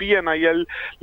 PNIL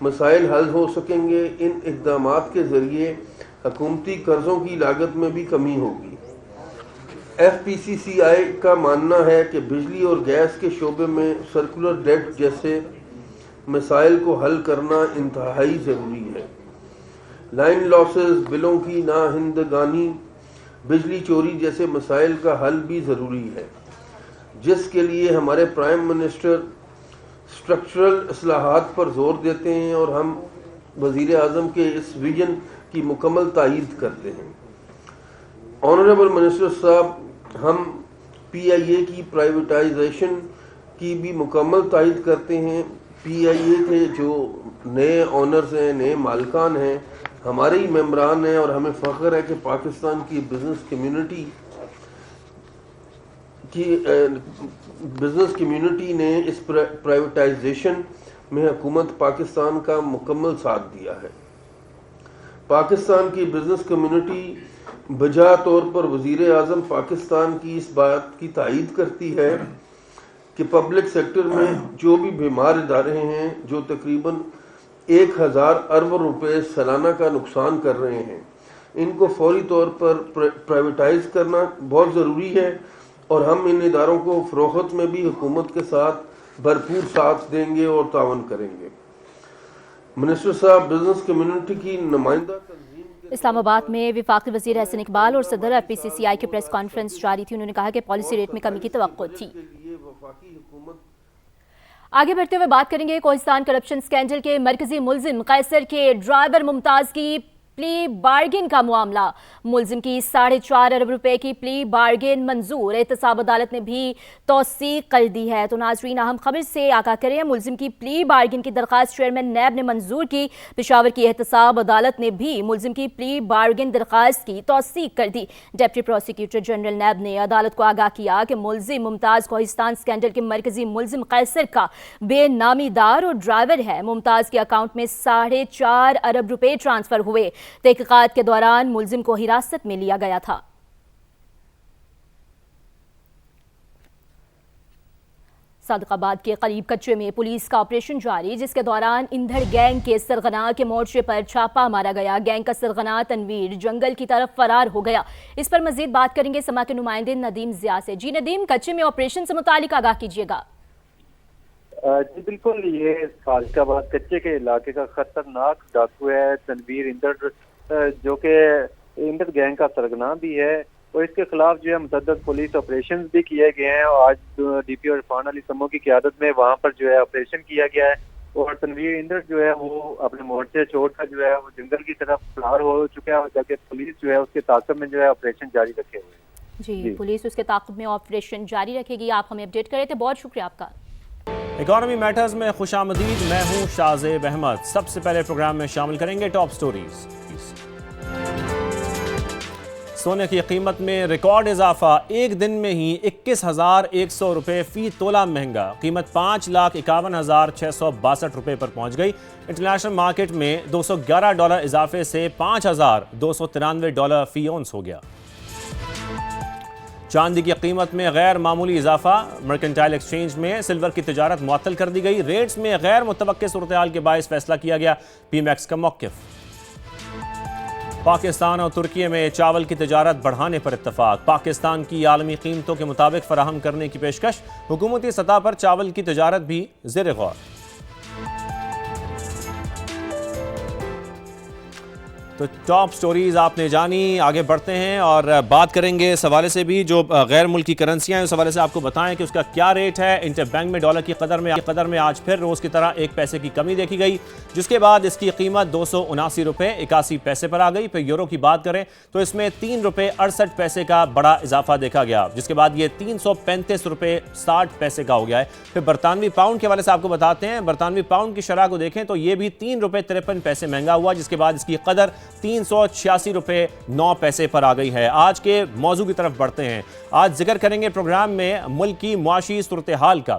مسائل حل ہو سکیں گے۔ ان اقدامات کے ذریعے حکومتی قرضوں کی لاگت میں بھی کمی ہوگی۔ FPCCI کا ماننا ہے کہ بجلی اور گیس کے شعبے میں سرکولر ڈیٹ جیسے مسائل کو حل کرنا انتہائی ضروری ہے۔ لائن لاسز، بلوں کی ناہندگانی، بجلی چوری جیسے مسائل کا حل بھی ضروری ہے، جس کے لیے ہمارے پرائم منسٹر اسٹرکچرل اصلاحات پر زور دیتے ہیں اور ہم وزیر اعظم کے اس ویژن کی مکمل تائید کرتے ہیں۔ آنریبل منسٹر صاحب، ہم PIA کی پرائیویٹائزیشن کی بھی مکمل تائید کرتے ہیں۔ PIA کے جو نئے آنرز ہیں، نئے مالکان ہیں، ہمارے ہی ممبران ہیں، اور ہمیں فخر ہے کہ پاکستان کی بزنس کمیونٹی نے اس پرائیویٹائزیشن میں حکومت پاکستان کا مکمل ساتھ دیا ہے۔ پاکستان کی بزنس کمیونٹی بجا طور پر وزیر اعظم پاکستان کی اس بات کی تائید کرتی ہے کہ پبلک سیکٹر میں جو بھی بیمار ادارے ہیں جو تقریباً 1000 ارب روپے سالانہ کا نقصان کر رہے ہیں، ان کو فوری طور پر پرائیویٹائز کرنا بہت ضروری ہے، اور ہم ان اداروں کو فروخت میں بھی حکومت کے ساتھ بھرپور ساتھ دیں گے اور تعاون کریں گے۔ منسٹر صاحب، بزنس کمیونٹی کی نمائندہ اسلام آباد میں وفاقی وزیر احسن اقبال اور صدر FPCCI کی پریس کانفرنس جاری تھی۔ انہوں نے کہا کہ پالیسی ریٹ میں کمی کی توقع تھی۔ آگے بڑھتے ہوئے بات کریں گے کوہستان کرپشن سکینڈل کے مرکزی ملزم قیصر کے ڈرائیور ممتاز کی پلی بارگن کا معاملہ۔ ملزم کی 4.5 ارب روپے کی پلی بارگن منظور، احتساب عدالت نے بھی توثیق کر دی ہے۔ تو ناظرین، اہم خبر سے آگاہ کریں، ملزم کی پلی بارگن کی درخواست چیئرمین نیب نے منظور کی۔ پشاور کی احتساب عدالت نے بھی ملزم کی پلی بارگن درخواست کی توثیق کر دی۔ ڈپٹی پروسیکیوٹر جنرل نیب نے عدالت کو آگاہ کیا کہ ملزم ممتاز کوہستان سکینڈل کے مرکزی ملزم قیصر کا بے نامی دار اور ڈرائیور ہے۔ ممتاز کے اکاؤنٹ میں 4.5 ارب روپے ٹرانسفر ہوئے۔ تحقیقات کے دوران ملزم کو حراست میں لیا گیا تھا۔ صادق آباد کے قریب کچے میں پولیس کا آپریشن جاری، جس کے دوران اندھڑ گینگ کے سرغنہ کے مورچے پر چھاپا مارا گیا۔ گینگ کا سرغنہ تنویر جنگل کی طرف فرار ہو گیا۔ اس پر مزید بات کریں گے سما کے نمائندے ندیم ضیاء سے۔ جی ندیم، کچے میں آپریشن سے متعلق آگاہ کیجیے گا۔ جی بالکل، یہ صادق آباد کچے کے علاقے کا خطرناک ڈاکو ہے تنویر اندڑ، جو کہ اندڑ گینگ کا سرغنہ بھی ہے، اور اس کے خلاف جو ہے متعدد پولیس آپریشن بھی کیے گئے ہیں، اور آج DPO عرفان علی سمو کی قیادت میں وہاں پر جو ہے آپریشن کیا گیا ہے، اور تنویر اندڑ جو ہے وہ اپنے مورچے چھوڑ کر جو ہے وہ جنگل کی طرف فرار ہو چکا ہے، اور جبکہ پولیس جو ہے اس کے تعاقب میں جو ہے آپریشن جاری رکھے ہوئے ہیں۔ جی پولیس اس کے تعاقب میں آپریشن جاری رکھے گی۔ آپ ہمیں اپڈیٹ کرے تھے، بہت شکریہ آپ کا۔ اکانومی میٹرز میں خوش آمدید، میں ہوں شاہزیب احمد۔ سب سے پہلے پروگرام میں شامل کریں گے ٹاپ سٹوریز۔ سونے کی قیمت میں ریکارڈ اضافہ، ایک دن میں ہی 21,100 روپے فی تولہ مہنگا، قیمت 5,51,662 روپے پر پہنچ گئی۔ انٹرنیشنل مارکیٹ میں $211 اضافے سے $5,293 فی اونس ہو گیا۔ چاندی کی قیمت میں غیر معمولی اضافہ، مرکنٹائل ایکسچینج میں سلور کی تجارت معطل کر دی گئی۔ ریٹس میں غیر متوقع صورتحال کے باعث فیصلہ کیا گیا، پی میکس کا موقف۔ پاکستان اور ترکی میں چاول کی تجارت بڑھانے پر اتفاق، پاکستان کی عالمی قیمتوں کے مطابق فراہم کرنے کی پیشکش، حکومتی سطح پر چاول کی تجارت بھی زیر غور۔ تو ٹاپ سٹوریز آپ نے جانی، آگے بڑھتے ہیں اور بات کریں گے اس حوالے سے بھی جو غیر ملکی کرنسیاں ہیں، اس حوالے سے آپ کو بتائیں کہ اس کا کیا ریٹ ہے۔ انٹر بینک میں ڈالر کی قدر میں آج پھر روز کی طرح 1 پیسے کی کمی دیکھی گئی، جس کے بعد اس کی قیمت 279 روپے 81 پیسے پر آ گئی۔ پھر یورو کی بات کریں تو اس میں 3 روپے 68 پیسے کا بڑا اضافہ دیکھا گیا، جس کے بعد یہ 335 روپے 60 پیسے کا ہو گیا ہے۔ پھر برطانوی پاؤنڈ کے حوالے سے آپ کو بتاتے ہیں، برطانوی پاؤنڈ کی شرح کو دیکھیں تو یہ بھی 3 روپے 53 پیسے مہنگا ہوا، جس کے بعد اس کی قدر 386 روپے 9 پیسے پر آ گئی ہے۔ آج کے موضوع کی طرف بڑھتے ہیں۔ آج ذکر کریں گے پروگرام میں ملک کی معاشی صورتحال کا۔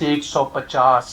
150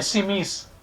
SMEs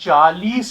40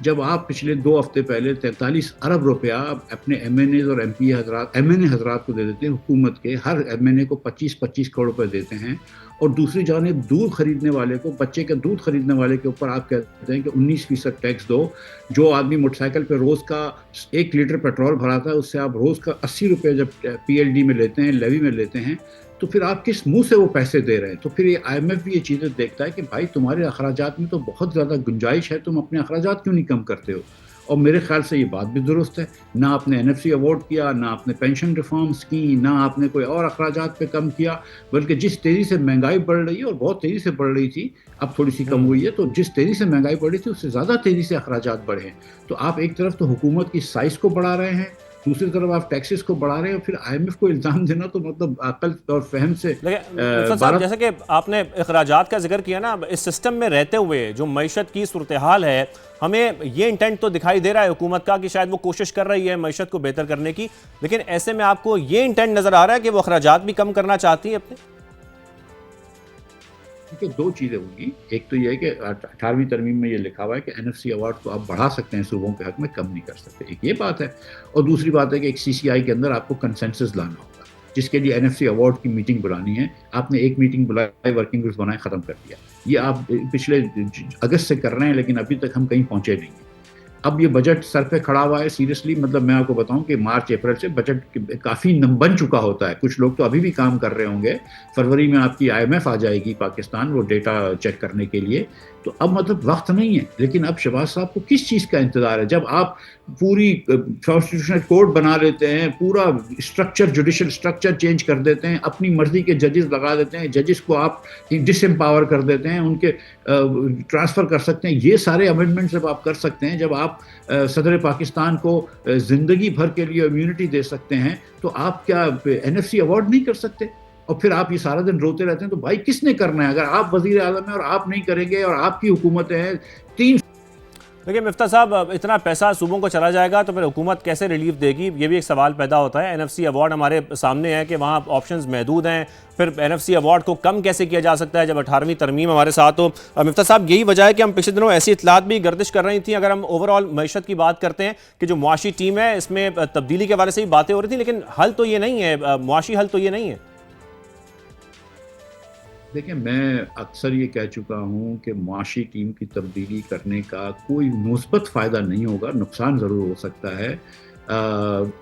جب آپ پچھلے 2 ہفتے پہلے 43 ارب روپیہ اپنے ایم این ایز اور ایم این اے حضرات کو دے دیتے ہیں، حکومت کے ہر ایم این اے کو 25 کروڑ روپے دیتے ہیں، اور دوسری جانب دودھ خریدنے والے کو، بچے کا دودھ خریدنے والے کے اوپر آپ کہتے ہیں کہ 19% ٹیکس دو. جو آدمی موٹر سائیکل پہ روز کا 1 لیٹر پیٹرول بھراتا ہے، اس سے آپ روز کا 80 روپے جب پی ایل ڈی میں لیتے ہیں، لیوی میں لیتے ہیں، تو پھر آپ کس منہ سے وہ پیسے دے رہے ہیں؟ تو پھر یہ آئی ایم ایف بھی یہ چیزیں دیکھتا ہے کہ بھائی تمہارے اخراجات میں تو بہت زیادہ گنجائش ہے، تم اپنے اخراجات کیوں نہیں کم کرتے ہو؟ اور میرے خیال سے یہ بات بھی درست ہے. نہ آپ نے این ایف سی ایوارڈ کیا، نہ آپ نے پینشن ریفارمز کی، نہ آپ نے کوئی اور اخراجات پہ کم کیا، بلکہ جس تیزی سے مہنگائی بڑھ رہی ہے، اور بہت تیزی سے بڑھ رہی تھی، اب تھوڑی سی کم ہوئی ہے، تو جس تیزی سے مہنگائی بڑھ رہی تھی اس سے زیادہ تیزی سے اخراجات بڑھے ہیں. تو آپ ایک طرف تو حکومت کی سائز کو بڑھا رہے ہیں، دوسری طرف آپ ٹیکسز کو بڑھا رہے ہیں، اور پھر آئی ایم ایف کو الزام دینا تو مطلب عقل اور فہم سے. جیسے کہ آپ نے اخراجات کا ذکر کیا نا، اس سسٹم میں رہتے ہوئے جو معیشت کی صورتحال ہے، ہمیں یہ انٹینٹ تو دکھائی دے رہا ہے حکومت کا کہ شاید وہ کوشش کر رہی ہے معیشت کو بہتر کرنے کی، لیکن ایسے میں آپ کو یہ انٹینٹ نظر آ رہا ہے کہ وہ اخراجات بھی کم کرنا چاہتی ہے اپنے؟ کہ 2 چیزیں ہوں گی. ایک تو یہ ہے کہ 18ویں ترمیم میں یہ لکھا ہوا ہے کہ این ایف سی ایوارڈ کو آپ بڑھا سکتے ہیں، صوبوں کے حق میں کم نہیں کر سکتے، ایک یہ بات ہے. اور دوسری بات ہے کہ ایک سی سی آئی کے اندر آپ کو کنسنسس لانا ہوگا، جس کے لیے این ایف سی ایوارڈ کی میٹنگ بلانی ہے. آپ نے ایک میٹنگ بلائی، ورکنگ گروپ بنائے، ختم کر دیا. یہ آپ پچھلے اگست سے کر رہے ہیں، لیکن ابھی تک ہم کہیں پہنچے نہیں ہیں. اب یہ بجٹ سر پہ کھڑا ہوا ہے، سیریسلی مطلب میں آپ کو بتاؤں کہ مارچ اپریل سے بجٹ کافی بن چکا ہوتا ہے. کچھ لوگ تو ابھی بھی کام کر رہے ہوں گے. فروری میں آپ کی آئی ایم ایف آ جائے گی پاکستان، وہ ڈیٹا چیک کرنے کے لیے. تو اب مطلب وقت نہیں ہے. لیکن اب شہباز صاحب کو کس چیز کا انتظار ہے؟ جب آپ پوری کانسٹیٹیوشنل کوڈ بنا لیتے ہیں، پورا اسٹرکچر، جوڈیشل اسٹرکچر چینج کر دیتے ہیں، اپنی مرضی کے ججز لگا دیتے ہیں، ججز کو آپ ڈس امپاور کر دیتے ہیں، ان کے ٹرانسفر کر سکتے ہیں. یہ سارے امینڈمنٹ جب آپ کر سکتے ہیں، جب آپ صدر پاکستان کو زندگی بھر کے لیے امیونٹی دے سکتے ہیں، تو آپ کیا این ایف سی ایوارڈ نہیں کر سکتے؟ اور پھر آپ یہ سارا دن روتے رہتے ہیں. تو بھائی کس نے کرنا ہے؟ اگر آپ وزیر اعظم ہیں اور آپ نہیں کریں گے، اور آپ کی حکومتیں ہیں 3. دیکھیں مفتاح صاحب، اتنا پیسہ صوبوں کو چلا جائے گا تو پھر حکومت کیسے ریلیف دے گی؟ یہ بھی ایک سوال پیدا ہوتا ہے. این ایف سی ایوارڈ ہمارے سامنے ہے کہ وہاں آپشنز محدود ہیں، پھر این ایف سی ایوارڈ کو کم کیسے کیا جا سکتا ہے جب 18ویں ترمیم ہمارے ساتھ ہو؟ مفتاح صاحب، یہی وجہ ہے کہ ہم پچھلے دنوں ایسی اطلاعات بھی گردش کر رہی تھیں. اگر ہم اوور آل معیشت کی بات کرتے ہیں کہ جو معاشی ٹیم ہے، اس میں تبدیلی کے حوالے سے بھی باتیں ہو رہی تھیں، لیکن حل تو یہ نہیں ہے، معاشی حل تو یہ نہیں ہے. دیکھیں، میں اکثر یہ کہہ چکا ہوں کہ معاشی ٹیم کی تبدیلی کرنے کا کوئی مثبت فائدہ نہیں ہوگا، نقصان ضرور ہو سکتا ہے.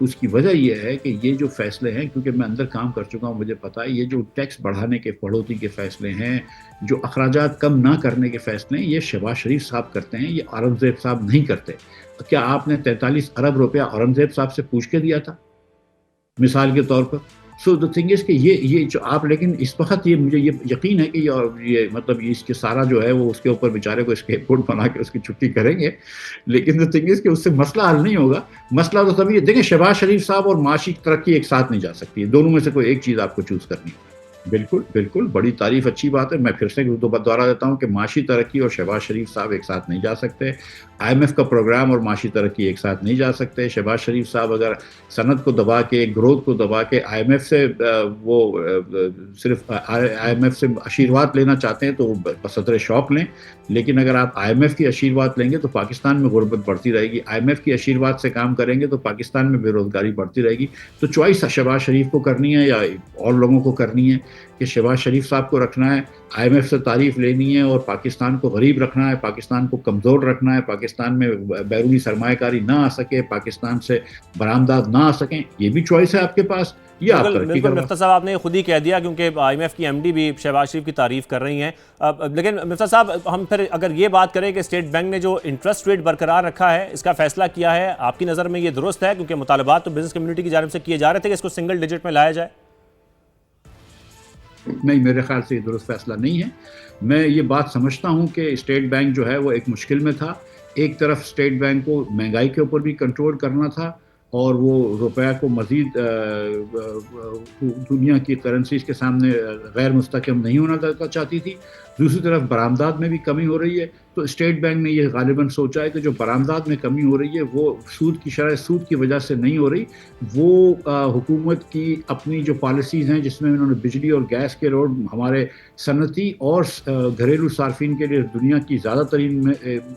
اس کی وجہ یہ ہے کہ یہ جو فیصلے ہیں، کیونکہ میں اندر کام کر چکا ہوں، مجھے پتہ ہے یہ جو ٹیکس بڑھانے کے، بڑھوتری کے فیصلے ہیں، جو اخراجات کم نہ کرنے کے فیصلے ہیں، یہ شہباز شریف صاحب کرتے ہیں، یہ اورنگزیب صاحب نہیں کرتے. کیا آپ نے 43 ارب روپیہ اورنگزیب صاحب سے پوچھ کے دیا تھا مثال کے طور پر؟ سو دا تھنگ از کہ یہ جو آپ، لیکن اس وقت یہ مجھے یہ یقین ہے کہ یہ مطلب اس کے سارا جو ہے وہ اس کے اوپر بیچارے کو اسکیپ بورڈ بنا کے اس کی چھٹی کریں گے. لیکن دا تھنگ از کہ اس سے مسئلہ حل نہیں ہوگا. مسئلہ تو تبھی دیکھیں، شہباز شریف صاحب اور معاشی ترقی ایک ساتھ نہیں جا سکتی، دونوں میں سے کوئی ایک چیز آپ کو چوز کرنی ہوگی. بالکل بالکل، بڑی تعریف، اچھی بات ہے. میں پھر سے دوبارہ دیتا ہوں کہ معاشی ترقی اور شہباز شریف صاحب ایک ساتھ نہیں جا سکتے. آئی ایم ایف کا پروگرام اور معاشی ترقی ایک ساتھ نہیں جا سکتے. شہباز شریف صاحب اگر صنعت کو دبا کے، گروتھ کو دبا کے آئی ایم ایف سے وہ صرف آئی ایم ایف سے آشیرواد لینا چاہتے ہیں تو بصدر شوق لیں. لیکن اگر آپ آئی ایم ایف کی آشیرواد لیں گے تو پاکستان میں غربت بڑھتی رہے گی. آئی ایم ایف کی آشیرواد سے کام کریں گے تو پاکستان میں بے روزگاری بڑھتی رہے گی. تو چوائس شہباز شریف کو کرنی ہے یا اور لوگوں کو کرنی ہے کہ شہباز شریف صاحب کو رکھنا ہے، آئی ایم ایف سے تعریف لینی ہے اور پاکستان کو غریب رکھنا ہے، پاکستان کو کمزور رکھنا ہے، پاکستان میں بیرونی سرمایہ کاری نہ آ سکے، پاکستان سے برآمدات نہ آ سکیں. یہ بھی چوائس ہے آپ کے پاس. یہ آپ ترقی بالکل مفتاح صاحب، آپ نے خود ہی کہہ دیا، کیونکہ آئی ایم ایف کی ایم ڈی بھی شہباز شریف کی تعریف کر رہی ہیں. لیکن مفتاح صاحب، ہم پھر اگر یہ بات کریں کہ اسٹیٹ بینک نے جو انٹرسٹ ریٹ برقرار رکھا ہے، اس کا فیصلہ کیا ہے، آپ کی نظر میں یہ درست ہے؟ کیونکہ مطالبات تو بزنس کمیونٹی کی جانب سے کیے جا رہے تھے کہ اس کو سنگل ڈیجٹ میں لایا جائے. نہیں، میرے خیال سے یہ درست فیصلہ نہیں ہے. میں یہ بات سمجھتا ہوں کہ اسٹیٹ بینک جو ہے وہ ایک مشکل میں تھا. ایک طرف اسٹیٹ بینک کو مہنگائی کے اوپر بھی کنٹرول کرنا تھا اور وہ روپیہ کو مزید دنیا کی کرنسیز کے سامنے غیر مستحکم نہیں ہونا چاہتی تھی، دوسری طرف برآمدات میں بھی کمی ہو رہی ہے، تو اسٹیٹ بینک نے یہ غالباً سوچا ہے کہ جو برآمدات میں کمی ہو رہی ہے وہ شرح سود کی وجہ سے نہیں ہو رہی، وہ حکومت کی اپنی جو پالیسیز ہیں جس میں انہوں نے بجلی اور گیس کے روڈ ہمارے صنعتی اور گھریلو صارفین کے لیے دنیا کی زیادہ ترین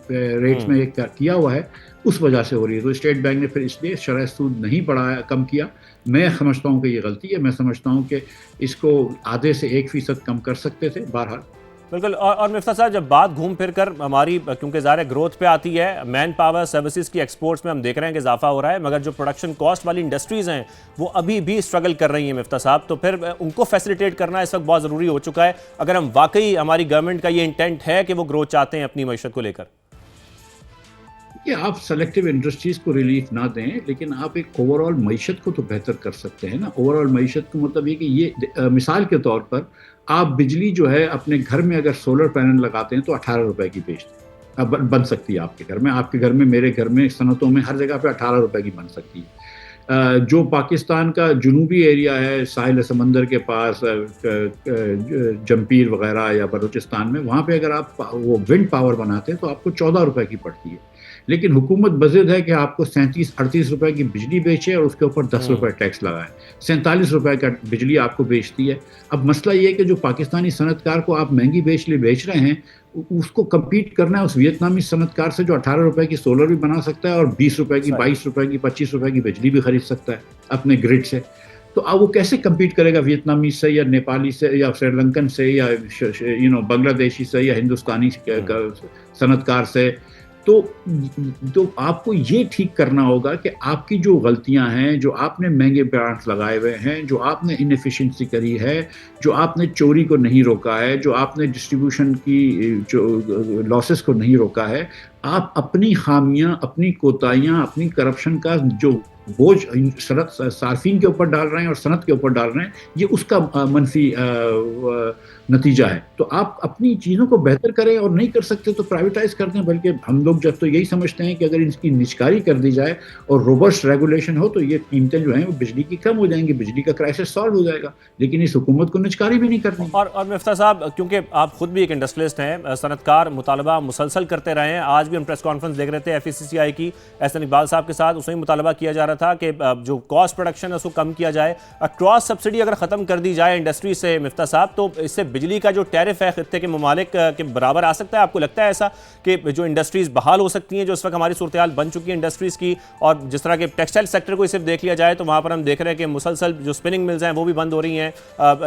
ریٹس میں ایک کیا ہوا ہے، اس وجہ سے ہو رہی ہے۔ تو اسٹیٹ بینک نے پھر اس لیے شرح سود نہیں بڑھایا، کم کیا۔ میں سمجھتا ہوں کہ یہ غلطی ہے، میں سمجھتا ہوں کہ اس کو آدھے سے 1% کم کر سکتے تھے بہرحال۔ بالکل، اور مفتاح صاحب جب بات گھوم پھر کر ہماری کیونکہ ظاہر گروتھ پہ آتی ہے، مین پاور سروسز کی ایکسپورٹس میں ہم دیکھ رہے ہیں کہ اضافہ ہو رہا ہے، مگر جو پروڈکشن کاسٹ والی انڈسٹریز ہیں وہ ابھی بھی اسٹرگل کر رہی ہیں مفتاح صاحب، تو پھر ان کو فیسیلیٹیٹ کرنا اس وقت بہت ضروری ہو چکا ہے اگر ہم واقعی ہماری گورنمنٹ کا یہ انٹینٹ ہے کہ وہ گروتھ چاہتے ہیں اپنی معیشت کو لے کر۔ کہ آپ سلیکٹیو انڈسٹریز کو ریلیف نہ دیں، لیکن آپ ایک اوور آل معیشت کو تو بہتر کر سکتے ہیں نا۔ اوور آل معیشت کا مطلب یہ کہ یہ مثال کے طور پر آپ بجلی جو ہے اپنے گھر میں اگر سولر پینل لگاتے ہیں تو 18 روپے کی بیچتے ہیں، بن سکتی ہے آپ کے گھر میں، آپ کے گھر میں، میرے گھر میں، صنعتوں میں ہر جگہ پہ 18 روپے کی بن سکتی ہے۔ جو پاکستان کا جنوبی ایریا ہے ساحل سمندر کے پاس، جمپیر وغیرہ یا بلوچستان میں، وہاں پہ اگر آپ وہ ونڈ پاور بناتے ہیں تو آپ کو 14 روپے کی پڑتی ہے، لیکن حکومت بضد ہے کہ آپ کو 37-38 روپے کی بجلی بیچے اور اس کے اوپر 10 روپے ٹیکس لگائے، 47 روپے کا بجلی آپ کو بیچتی ہے۔ اب مسئلہ یہ ہے کہ جو پاکستانی صنعت کار کو آپ مہنگی بیچ رہے ہیں، اس کو کمپیٹ کرنا ہے اس ویتنامی صنعت کار سے جو 18 روپے کی سولر بھی بنا سکتا ہے اور 20 روپے کی، 22 روپے کی، 25 روپے کی بجلی بھی خرید سکتا ہے اپنے گرڈ سے۔ تو اب وہ کیسے کمپیٹ کرے گا ویتنامی سے یا نیپالی سے یا سری لنکن سے یا بنگلہ دیشی سے یا ہندوستانی صنعت کار سے؟ تو آپ کو یہ ٹھیک کرنا ہوگا کہ آپ کی جو غلطیاں ہیں، جو آپ نے مہنگے پلانٹس لگائے ہوئے ہیں، جو آپ نے انیفیشنسی کری ہے، جو آپ نے چوری کو نہیں روکا ہے، جو آپ نے ڈسٹریبیوشن کی جو لاسز کو نہیں روکا ہے، آپ اپنی خامیاں، اپنی کوتاہیاں، اپنی کرپشن کا جو بوجھ صارفین کے اوپر ڈال رہے ہیں اور صنعت کے اوپر ڈال رہے ہیں، یہ اس کا منفی نتیجہ ہے۔ تو آپ اپنی چیزوں کو بہتر کریں، اور نہیں کر سکتے تو پرائیویٹائز کر دیں۔ بلکہ ہم لوگ جب تو یہی سمجھتے ہیں کہ اگر اس کی نجکاری کر دی جائے اور روبسٹ ریگولیشن ہو تو یہ قیمتیں جو ہیں وہ بجلی کی کم ہو جائیں گی، بجلی کا کرائسس سالو ہو جائے گا، لیکن اس حکومت کو نجکاری بھی نہیں کرنی۔ اور مفتاح صاحب، کیونکہ آپ خود بھی ایک انڈسٹریلسٹ ہیں، صنعت کار مطالبہ مسلسل کرتے رہے ہیں، آج بھی ہم پریس کانفرنس دیکھ رہے تھے FECCI کی احسن اقبال صاحب کے ساتھ، اس میں مطالبہ کیا جا رہا تھا کہ جو کاسٹ پروڈکشن ہے اس کو کم کیا جائے، کراس سبسڈی اگر ختم کر دی جائے انڈسٹری سے مفتاح صاحب، تو اس سے بجلی کا جو ٹیرف ہے خطے کے ممالک کے برابر آ سکتا ہے۔ آپ کو لگتا ہے ایسا کہ جو انڈسٹریز بحال ہو سکتی ہیں، جو اس وقت ہماری صورتحال بن چکی ہے انڈسٹریز کی، اور جس طرح کے ٹیکسٹائل سیکٹر کو صرف دیکھ لیا جائے تو وہاں پر ہم دیکھ رہے ہیں کہ مسلسل جو اسپننگ ملز ہیں وہ بھی بند ہو رہی ہیں،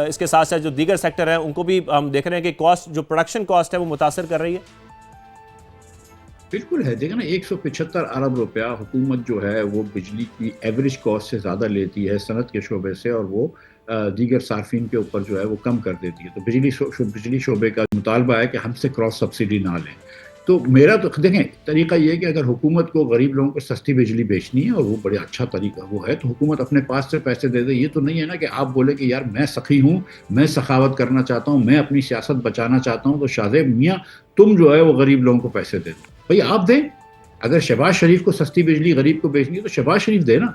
اس کے ساتھ ساتھ جو دیگر سیکٹر ہیں ان کو بھی ہم دیکھ رہے ہیں کہ کاسٹ، جو پروڈکشن کاسٹ ہے وہ متاثر کر رہی ہے۔ بالکل ہے، دیکھیں نا 175 ارب روپیہ حکومت جو ہے وہ بجلی کی ایوریج کاسٹ سے زیادہ لیتی ہے صنعت کے شعبے سے، اور وہ دیگر صارفین کے اوپر جو ہے وہ کم کر دیتی ہے۔ تو بجلی شعبے کا مطالبہ ہے کہ ہم سے کراس سبسڈی نہ لیں۔ تو میرا تو دیکھیں طریقہ یہ ہے کہ اگر حکومت کو غریب لوگوں کو سستی بجلی بیچنی ہے اور وہ بڑے اچھا طریقہ وہ ہے، تو حکومت اپنے پاس سے پیسے دے دے۔ یہ تو نہیں ہے نا کہ آپ بولے کہ یار میں سخی ہوں، میں سخاوت کرنا چاہتا ہوں، میں اپنی سیاست بچانا چاہتا ہوں، تو شاہزیب میاں تم جو ہے وہ غریب لوگوں کو پیسے دے دو۔ بھئی آپ دیں، اگر شہباز شریف کو سستی بجلی غریب کو بیچنی ہے تو شہباز شریف دے نا،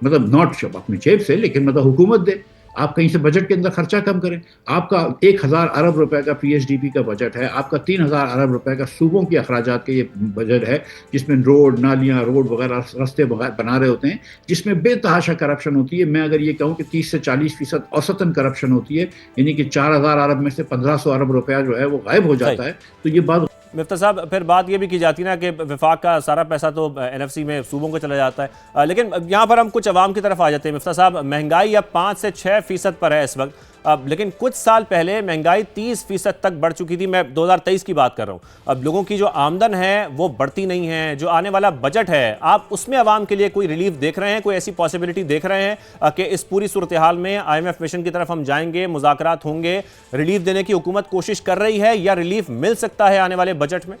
مطلب ناٹ اپنی جیب سے، لیکن مطلب حکومت دے۔ آپ کہیں سے بجٹ کے اندر خرچہ کم کریں۔ آپ کا 1000 ارب روپے کا PSDP کا بجٹ ہے، آپ کا 3000 ارب روپے کا صوبوں کے اخراجات کا یہ بجٹ ہے، جس میں روڈ، نالیاں، روڈ وغیرہ، راستے بنا رہے ہوتے ہیں، جس میں بے تحاشا کرپشن ہوتی ہے۔ میں اگر یہ کہوں کہ 30 سے 40% اوسطاً کرپشن ہوتی ہے، یعنی کہ 4000 ارب میں سے 1500 ارب روپیہ جو ہے وہ غائب ہو جاتا ہے، تو یہ بات مفتاح صاحب پھر بات یہ بھی کی جاتی نا کہ وفاق کا سارا پیسہ تو NFC میں صوبوں کو چلا جاتا ہے، لیکن یہاں پر ہم کچھ عوام کی طرف آ جاتے ہیں مفتاح صاحب۔ مہنگائی اب 5 سے 6% پر ہے اس وقت، لیکن کچھ سال پہلے مہنگائی 30% تک بڑھ چکی تھی۔ میں 2023 کی بات کر رہا ہوں۔ اب لوگوں کی جو آمدن ہے وہ بڑھتی نہیں ہے، جو آنے والا بجٹ ہے آپ اس میں عوام کے لیے کوئی ریلیف دیکھ رہے ہیں، کوئی ایسی پاسبلٹی دیکھ رہے ہیں کہ اس پوری صورتحال میں IMF مشن کی طرف ہم جائیں گے، مذاکرات ہوں گے، ریلیف دینے کی حکومت کوشش کر رہی ہے، یا ریلیف مل سکتا ہے آنے والے بجٹ میں؟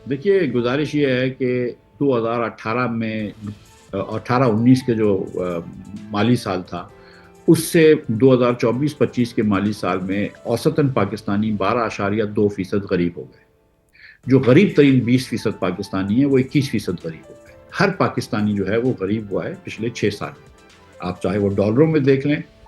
دیکھیے گزارش یہ ہے کہ 2018 میں 18-19 کے جو مالی سال تھا، اس سے 2024-25 کے مالی سال میں اوسطاً پاکستانی 12.2% غریب ہو گئے۔ جو غریب ترین 20% پاکستانی ہیں وہ 21% غریب ہو گئے۔ ہر پاکستانی جو ہے وہ غریب ہوا ہے پچھلے 6 سال میں۔ آپ چاہے وہ ڈالروں میں دیکھ لیں